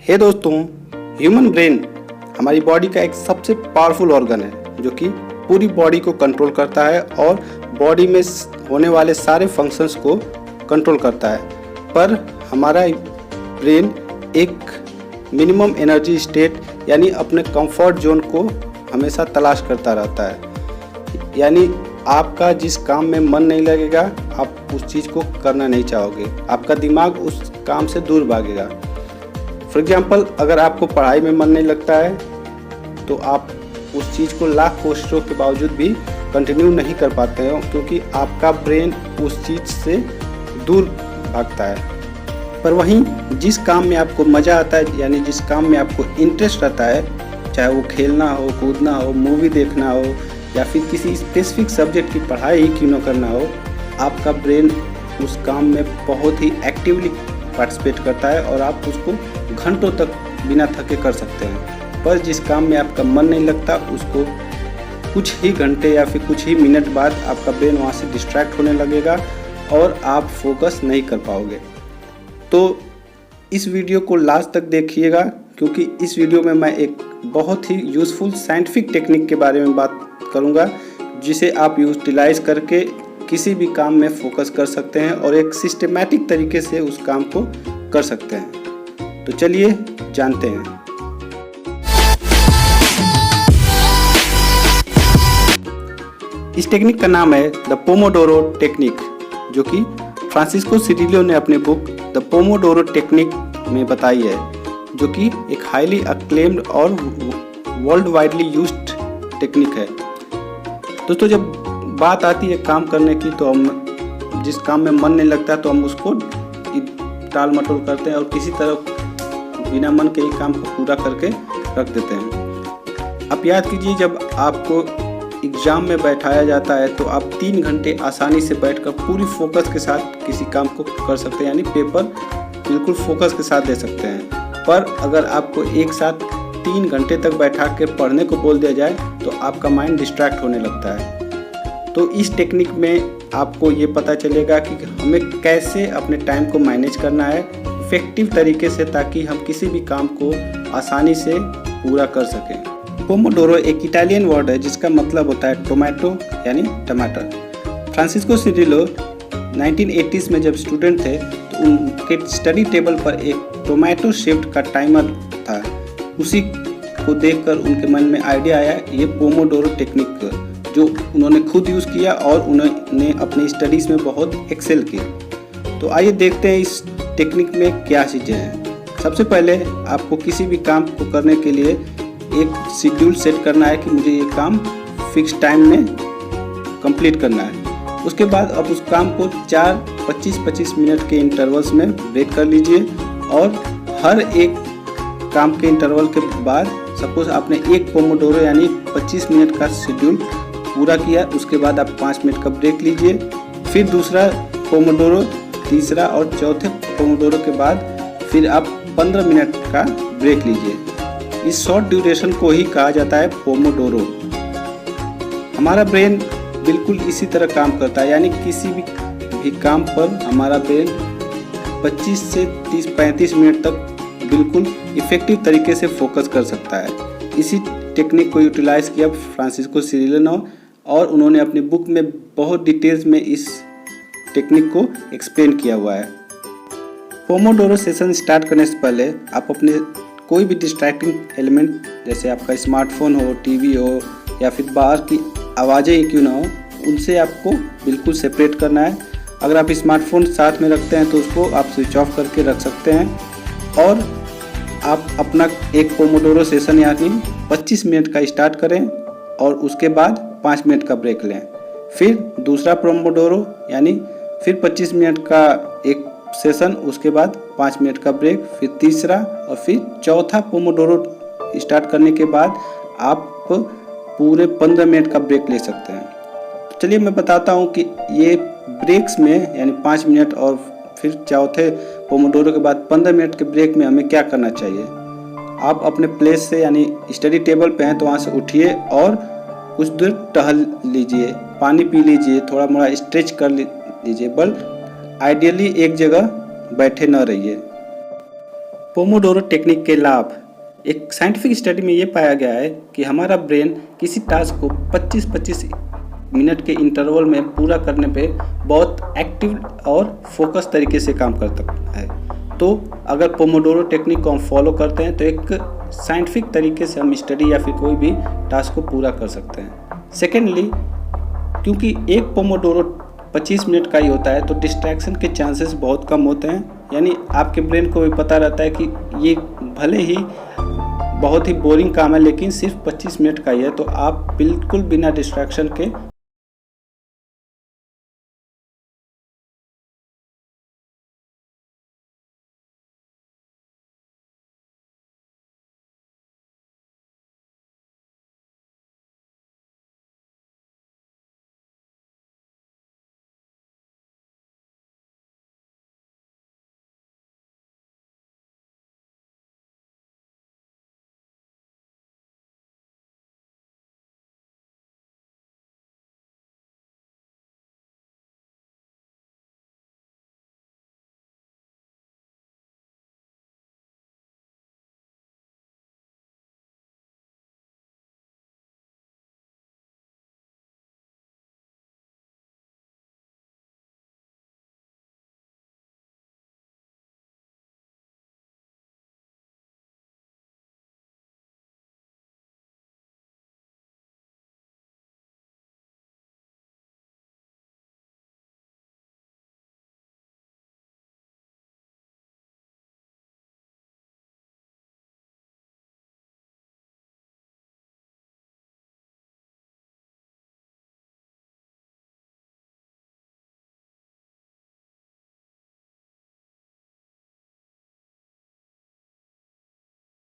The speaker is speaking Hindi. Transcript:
हे दोस्तों, ह्यूमन ब्रेन हमारी बॉडी का एक सबसे पावरफुल ऑर्गन है जो कि पूरी बॉडी को कंट्रोल करता है और बॉडी में होने वाले सारे फंक्शंस को कंट्रोल करता है। पर हमारा ब्रेन एक मिनिमम एनर्जी स्टेट यानी अपने कंफर्ट जोन को हमेशा तलाश करता रहता है। यानी आपका जिस काम में मन नहीं लगेगा आप उस चीज़ को करना नहीं चाहोगे, आपका दिमाग उस काम से दूर भागेगा। फॉर एग्जाम्पल, अगर आपको पढ़ाई में मन नहीं लगता है तो आप उस चीज़ को लाख कोशिशों के बावजूद भी कंटिन्यू नहीं कर पाते हो, क्योंकि आपका ब्रेन उस चीज़ से दूर भागता है। पर वहीं जिस काम में आपको मज़ा आता है, यानी जिस काम में आपको इंटरेस्ट रहता है, चाहे वो खेलना हो, कूदना हो, मूवी देखना हो या फिर किसी स्पेसिफिक सब्जेक्ट की पढ़ाई ही क्यों न करना हो, आपका ब्रेन उस काम में बहुत ही एक्टिवली पार्टिसिपेट करता है और आप उसको घंटों तक बिना थके कर सकते हैं। पर जिस काम में आपका मन नहीं लगता उसको कुछ ही घंटे या फिर कुछ ही मिनट बाद आपका ब्रेन वहाँ से डिस्ट्रैक्ट होने लगेगा और आप फोकस नहीं कर पाओगे। तो इस वीडियो को लास्ट तक देखिएगा, क्योंकि इस वीडियो में मैं एक बहुत ही यूज़फुल साइंटिफिक टेक्निक के बारे में बात करूँगा जिसे आप यूटिलाइज करके किसी भी काम में फोकस कर सकते हैं और एक सिस्टमैटिक तरीके से उस काम को कर सकते हैं। तो चलिए जानते हैं। इस टेक्निक का नाम है द पोमोडोरो टेक्निक, जो कि फ्रांसिस्को सिरिलो ने अपने बुक द पोमोडोरो टेक्निक में बताई है, जो कि एक हाईली अक्लेम्ड और वर्ल्ड वाइडली यूज्ड टेक्निक है। दोस्तों, जब बात आती है काम करने की तो हम जिस काम में मन नहीं लगता तो हम उसको टाल मटोल करते हैं और किसी तरह बिना मन के ही काम को पूरा करके रख देते हैं। आप याद कीजिए, जब आपको एग्ज़ाम में बैठाया जाता है तो आप 3 घंटे आसानी से बैठकर पूरी फोकस के साथ किसी काम को कर सकते हैं, यानी पेपर बिल्कुल फोकस के साथ दे सकते हैं। पर अगर आपको एक साथ 3 घंटे तक बैठा के पढ़ने को बोल दिया जाए तो आपका माइंड डिस्ट्रैक्ट होने लगता है। तो इस टेक्निक में आपको ये पता चलेगा कि हमें कैसे अपने टाइम को मैनेज करना है इफ़ेक्टिव तरीके से, ताकि हम किसी भी काम को आसानी से पूरा कर सकें। पोमोडोरो एक इटालियन वर्ड है जिसका मतलब होता है टोमेटो यानी टमाटर। फ्रांसिस्को सिरिलो 1980s में जब स्टूडेंट थे तो उनके स्टडी टेबल पर एक टोमेटो शेप्ड का टाइमर था। उसी को देखकर उनके मन में आइडिया आया ये पोमोडोरो टेक्निक, जो उन्होंने खुद यूज़ किया और उन्होंने अपनी स्टडीज़ में बहुत एक्सेल किया। तो आइए देखते हैं इस टेक्निक में क्या चीज़ें हैं। सबसे पहले आपको किसी भी काम को करने के लिए एक शेड्यूल सेट करना है कि मुझे ये काम फिक्स टाइम में कंप्लीट करना है। उसके बाद आप उस काम को 25-25 मिनट के इंटरवल्स में ब्रेक कर लीजिए और हर एक काम के इंटरवल के बाद, सपोज आपने एक पोमोडोरो यानी 25 मिनट का शेड्यूल पूरा किया, उसके बाद आप 5 मिनट का ब्रेक लीजिए, फिर दूसरा पोमोडोरो, तीसरा और चौथे पोमोडोरो के बाद फिर आप 15 मिनट का ब्रेक लीजिए। इस शॉर्ट ड्यूरेशन को ही कहा जाता है पोमोडोरो। हमारा ब्रेन बिल्कुल इसी तरह काम करता है, यानी किसी भी काम पर हमारा ब्रेन 25 से 30-35 मिनट तक बिल्कुल इफ़ेक्टिव तरीके से फोकस कर सकता है। इसी टेक्निक को यूटिलाइज किया फ्रांसिस्को सिरिलो ने और उन्होंने अपनी बुक में बहुत डिटेल्स में इस टेक्निक को एक्सप्लेन किया हुआ है। पोमोडोरो सेशन स्टार्ट करने से पहले आप अपने कोई भी डिस्ट्रैक्टिंग एलिमेंट, जैसे आपका स्मार्टफोन हो, टीवी हो या फिर बाहर की आवाज़ें ही क्यों ना हो, उनसे आपको बिल्कुल सेपरेट करना है। अगर आप स्मार्टफोन साथ में रखते हैं तो उसको आप स्विच ऑफ करके रख सकते हैं और आप अपना एक पोमोडोरो सेशन यानी 25 मिनट का स्टार्ट करें और उसके बाद 5 मिनट का ब्रेक लें। फिर दूसरा पोमोडोरो यानी फिर 25 मिनट का एक सेशन, उसके बाद 5 मिनट का ब्रेक, फिर तीसरा और फिर चौथा पोमोडोरो स्टार्ट करने के बाद आप पूरे 15 मिनट का ब्रेक ले सकते हैं। चलिए मैं बताता हूँ कि ये ब्रेक्स में यानी 5 मिनट और फिर चौथे पोमोडोरो के बाद 15 मिनट के ब्रेक में हमें क्या करना चाहिए। आप अपने प्लेस से यानी स्टडी टेबल पे हैं तो वहाँ से उठिए और कुछ देर टहल लीजिए, पानी पी लीजिए, थोड़ा मोड़ा स्ट्रेच कर लीजिए, बट आइडियली एक जगह बैठे न रहिए। पोमोडोरो टेक्निक के लाभ। एक साइंटिफिक स्टडी में ये पाया गया है कि हमारा ब्रेन किसी टास्क को 25-25 मिनट के इंटरवल में पूरा करने पे बहुत एक्टिव और फोकस तरीके से काम करता है। तो अगर पोमोडोरो टेक्निक को हम फॉलो करते हैं तो एक साइंटिफिक तरीके से हम स्टडी या फिर कोई भी टास्क को पूरा कर सकते हैं। सेकेंडली, क्योंकि एक पोमोडोरो 25 मिनट का ही होता है तो डिस्ट्रैक्शन के चांसेस बहुत कम होते हैं, यानी आपके ब्रेन को भी पता रहता है कि ये भले ही बहुत ही बोरिंग काम है लेकिन सिर्फ 25 मिनट का ही है, तो आप बिल्कुल बिना डिस्ट्रैक्शन के